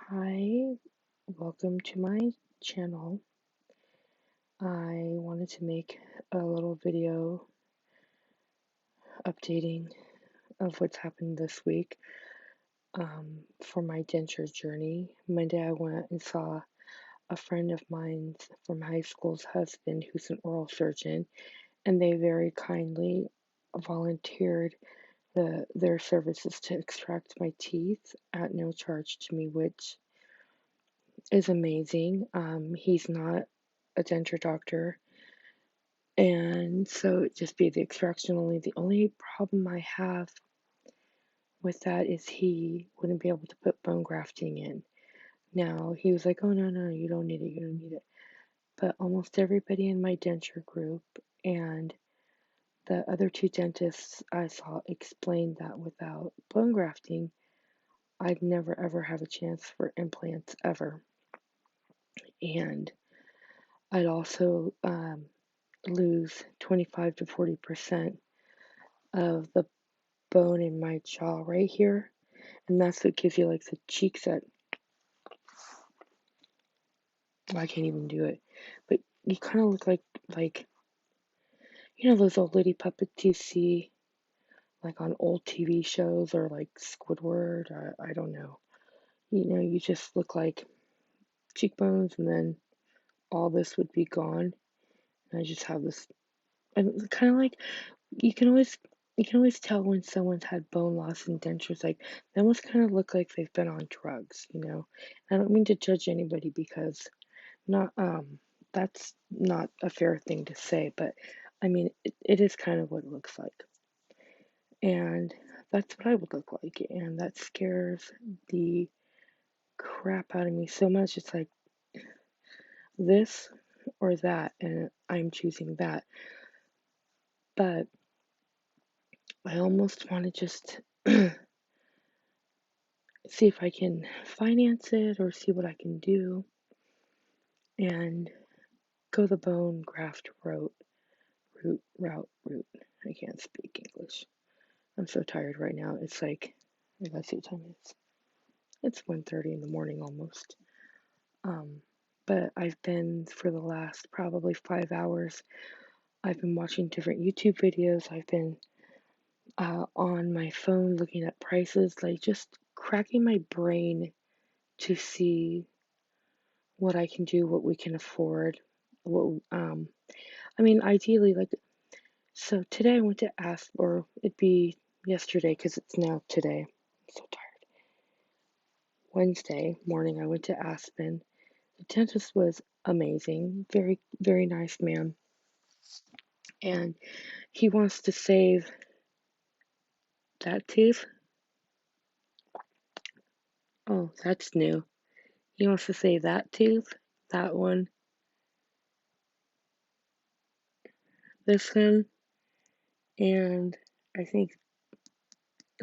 Hi, welcome to my channel. I wanted to make a little video updating of what's happened this week for my denture journey. Monday, I went and saw a friend of mine from high school's husband, who's an oral surgeon, and they very kindly volunteered their services to extract my teeth at no charge to me, which is amazing. He's not a denture doctor, and so it'd just be the extraction only. The only problem I have with that is he wouldn't be able to put bone grafting in. Now, he was like, oh, no, no, you don't need it, you don't need it. But almost everybody in my denture group and the other two dentists I saw explained that without bone grafting, I'd never ever have a chance for implants ever. And I'd also lose 25 to 40% of the bone in my jaw right here, and that's what gives you like the cheek set. I can't even do it, but you kind of look like those old lady puppets you see like on old TV shows or like Squidward, or I don't know. You just look like cheekbones, and then all this would be gone, and I just have this, and it's kind of like you can always tell when someone's had bone loss and dentures. Like they almost kind of look like they've been on drugs. I don't mean to judge anybody because not that's not a fair thing to say, but I mean it is kind of what it looks like. And that's what I would look like, and that scares the crap out of me so much. It's like this or that, and I'm choosing that. But I almost want to just see if I can finance it or see what I can do and go the bone graft route. I can't speak English. I'm so tired right now. It's like, let's see what time it is. It's 1:30 in the morning almost. Um, but I've been, for the last probably 5 hours, I've been watching different YouTube videos. I've been on my phone looking at prices, like just cracking my brain to see what I can do, what we can afford. What I mean, ideally, like, so today I went to ask, or it'd be yesterday because it's now today. I'm so tired. Wednesday morning, I went to Aspen. The dentist was amazing, very, very nice man. And he wants to save that tooth. Oh, that's new. He wants to save that tooth, that one, this one, and I think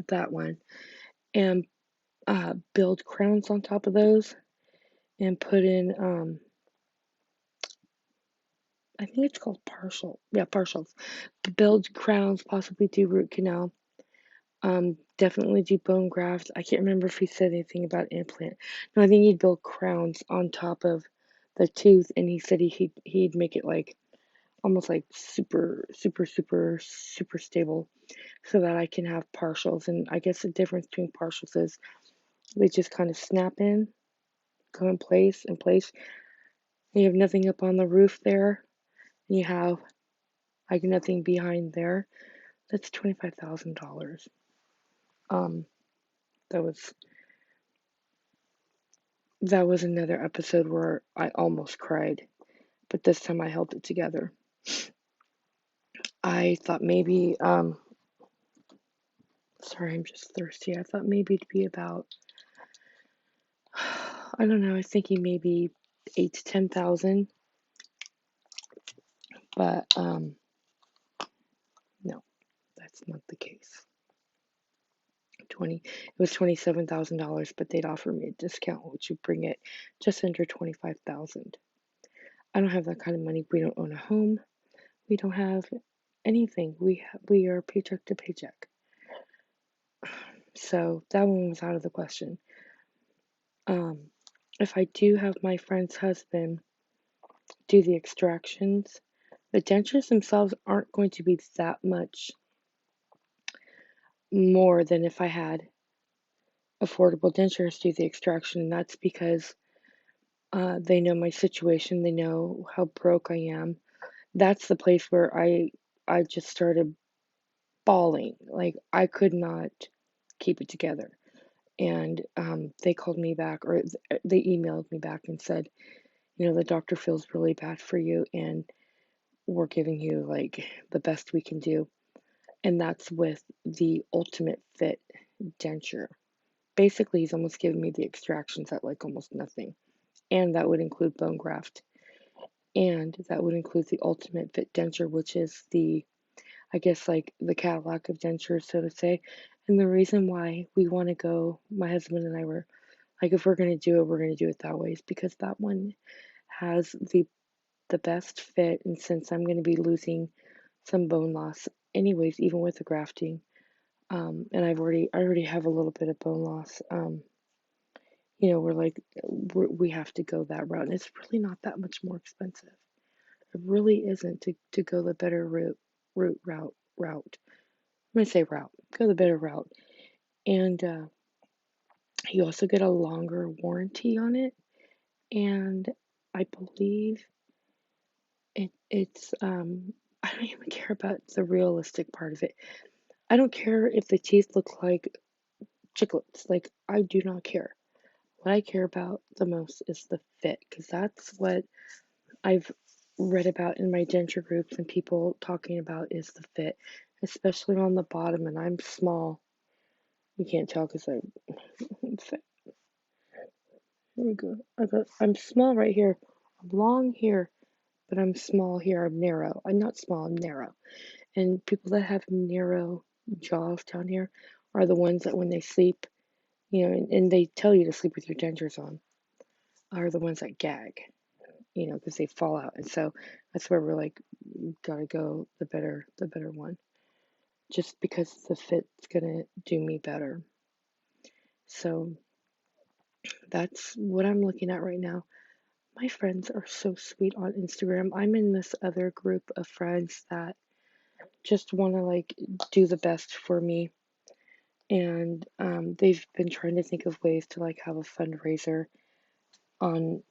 that one, and build crowns on top of those and put in, I think it's called partials. Build crowns, possibly do root canal. Definitely do bone graft. I can't remember if he said anything about implant. No, I think he'd build crowns on top of the tooth, and he said he'd make it like almost like super, super, super, super stable, so that I can have partials. And I guess the difference between partials is they just kind of snap in, go in place, You have nothing up on the roof there, and you have like nothing behind there. That's $25,000. Um, that was that was another episode where I almost cried, but this time I held it together. I thought maybe, sorry, I'm just thirsty. I thought maybe it'd be about, I don't know, I was thinking maybe 8 to 10,000, but no, that's not the case. It was $27,000, but they'd offer me a discount, which would bring it just under 25,000. I don't have that kind of money. We don't own a home. We don't have anything. We are paycheck to paycheck. So that one was out of the question. if I do have my friend's husband do the extractions, the dentures themselves aren't going to be that much more than if I had affordable dentures do the extraction. And that's because they know my situation, they know how broke I am. That's the place where I just started bawling. Like I could not keep it together. And they called me back, or they emailed me back and said, the doctor feels really bad for you, and we're giving you like the best we can do. And that's with the ultimate fit denture. Basically, he's almost giving me the extractions at like almost nothing. And that would include bone graft. And that would include the ultimate fit denture, which is I guess, like the Cadillac of dentures, so to say. And the reason why we want to go, my husband and I were like, if we're going to do it, we're going to do it that way, is because that one has the best fit. And since I'm going to be losing some bone loss anyways, even with the grafting, and I already have a little bit of bone loss, we're like, we have to go that route. And it's really not that much more expensive. It really isn't to go the better route. I'm going to say route, go the better route. And you also get a longer warranty on it. And I believe it's I don't even care about the realistic part of it. I don't care if the teeth look like chiclets. Like I do not care. What I care about the most is the fit, because that's what I've read about in my denture groups and people talking about is the fit, especially on the bottom. And I'm small. You can't tell because I'm fat. Here we go. I'm small right here. I'm long here, but I'm small here. I'm narrow. I'm not small, I'm narrow. And people that have narrow jaws down here are the ones that when they sleep, and they tell you to sleep with your dentures on, are the ones that gag, because they fall out. And so that's where we're like, gotta go the better one, just because the fit's gonna do me better. So that's what I'm looking at right now. My friends are so sweet on Instagram. I'm in this other group of friends that just want to like do the best for me. And they've been trying to think of ways to like have a fundraiser on.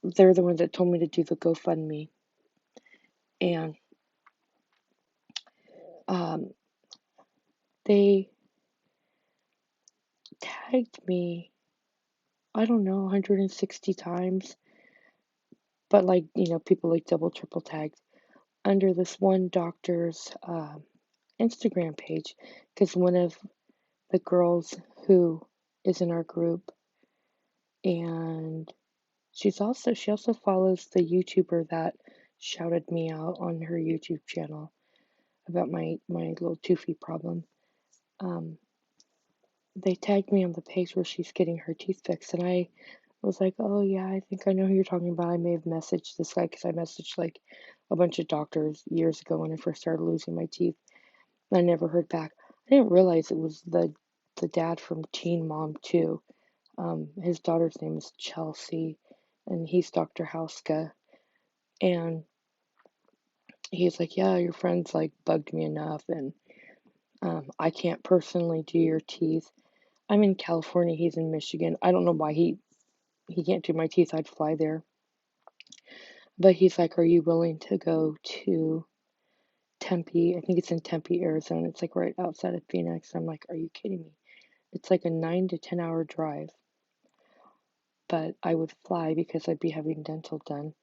They're the ones that told me to do the GoFundMe. And um, they tagged me, I don't know, 160 times. But like, people like double, triple tagged under this one doctor's Instagram page, because one of the girls who is in our group, and she also follows the YouTuber that shouted me out on her YouTube channel about my little toothy problem. Um, they tagged me on the page where she's getting her teeth fixed, and I was like, oh yeah, I think I know who you're talking about. I may have messaged this guy because I messaged like a bunch of doctors years ago when I first started losing my teeth. I never heard back. I didn't realize it was the dad from Teen Mom too. His daughter's name is Chelsea, and he's Dr. Hauska. And he's like, yeah, your friends like bugged me enough, and I can't personally do your teeth. I'm in California. He's in Michigan. I don't know why he can't do my teeth. I'd fly there. But he's like, are you willing to go to Tempe? I think it's in Tempe, Arizona. It's like right outside of Phoenix. I'm like, are you kidding me? It's like a 9 to 10 hour drive, but I would fly because I'd be having dental done.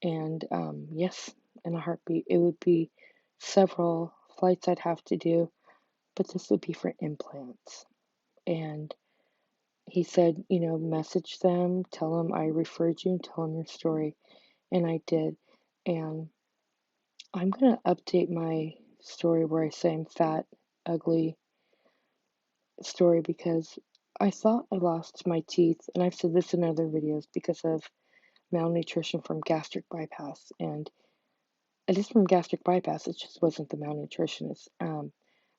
And yes, in a heartbeat, it would be several flights I'd have to do, but this would be for implants. And he said, message them, tell them I referred you, and tell them your story. And I did. And I'm going to update my story where I say I'm fat, ugly story, because I thought I lost my teeth. And I've said this in other videos because of malnutrition from gastric bypass. And it is from gastric bypass, it just wasn't the malnutrition. It's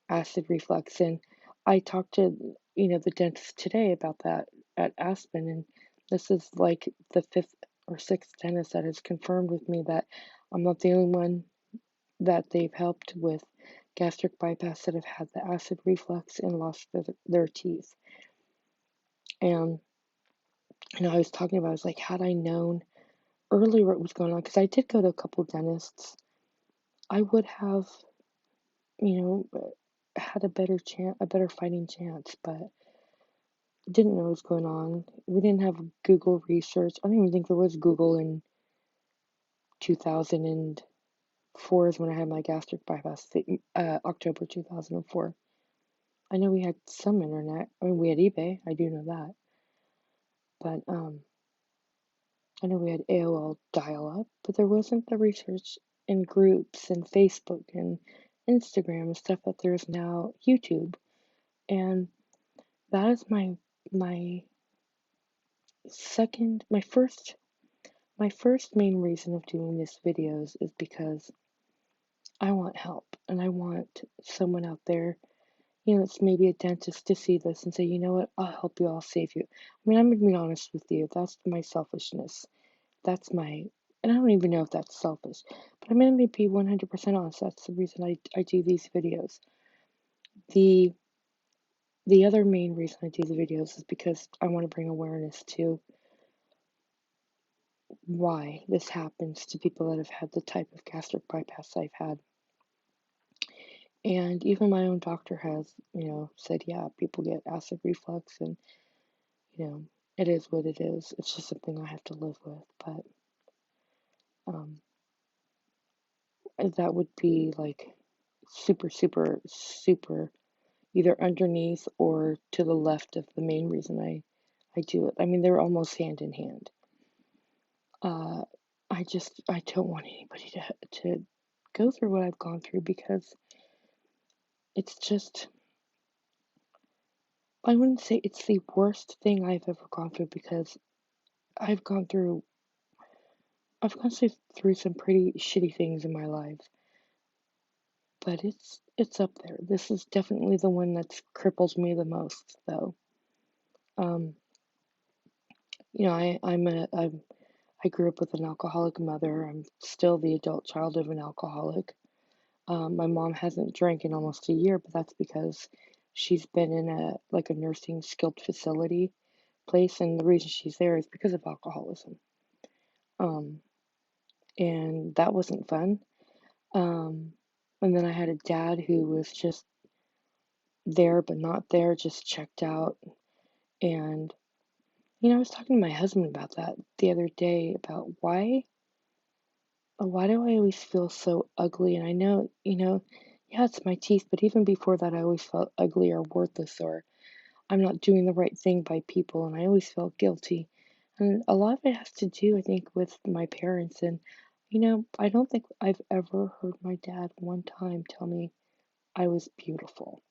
acid reflux. And I talked to, the dentist today about that at Aspen, and This is like the fifth or sixth dentist that has confirmed with me that I'm not the only one that they've helped with gastric bypass that have had the acid reflux and lost their teeth. And I was talking about, I was like, had I known earlier what was going on, because I did go to a couple dentists, I would have, you know, had a better chance, a better fighting chance, but didn't know what was going on. We didn't have Google research. I don't even think there was Google in 2004 is when I had my gastric bypass, October 2004. I know we had some internet. I mean, we had eBay. I do know that. But I know we had AOL dial-up, but there wasn't the research in groups and Facebook and Instagram and stuff that there's now YouTube. And that is my second, my first main reason of doing these videos is because I want help and I want someone out there, it's maybe a dentist to see this and say, you know what, I'll help you, I'll save you. I mean, I'm gonna be honest with you, that's my selfishness. That's my, and I don't even know if that's selfish, but I'm gonna be 100% honest. That's the reason I do these videos. The the other main reason I do the videos is because I want to bring awareness to why this happens to people that have had the type of gastric bypass I've had. And even my own doctor has, said, yeah, people get acid reflux and, you know, it is what it is. It's just something I have to live with. But um, that would be like super, super, super either underneath or to the left of the main reason I do it. I mean, they're almost hand in hand. Uh, I don't want anybody to go through what I've gone through because it's just, I wouldn't say it's the worst thing I've ever gone through because I've gone through, I've gone through some pretty shitty things in my life, but it's up there. This is definitely the one that's crippled me the most, though. Um, I grew up with an alcoholic mother. I'm still the adult child of an alcoholic. My mom hasn't drank in almost a year, but that's because she's been in a nursing skilled facility place, and the reason she's there is because of alcoholism. Um, and that wasn't fun. Um, and then I had a dad who was just there but not there, just checked out. And I was talking to my husband about that the other day about why do I always feel so ugly? And I know, yeah, it's my teeth, but even before that, I always felt ugly or worthless or I'm not doing the right thing by people. And I always felt guilty. And a lot of it has to do, I think, with my parents. And, I don't think I've ever heard my dad one time tell me I was beautiful.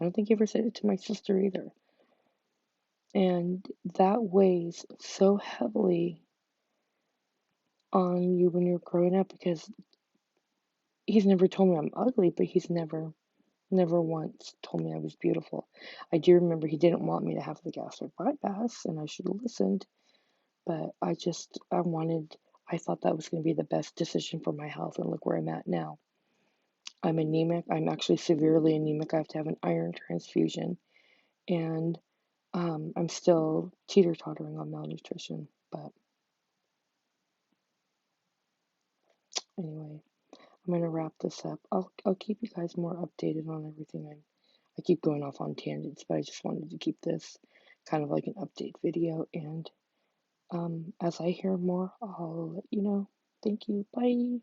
I don't think he ever said it to my sister either. And that weighs so heavily on you when you're growing up because he's never told me I'm ugly, but he's never once told me I was beautiful. I do remember he didn't want me to have the gastric bypass, and I should have listened, but I thought that was going to be the best decision for my health, and look where I'm at now. I'm anemic. I'm actually severely anemic. I have to have an iron transfusion, and I'm still teeter-tottering on malnutrition, but anyway. I'm gonna wrap this up. I'll keep you guys more updated on everything. I keep going off on tangents, but I just wanted to keep this kind of like an update video. And as I hear more, I'll let you know. Thank you. Bye.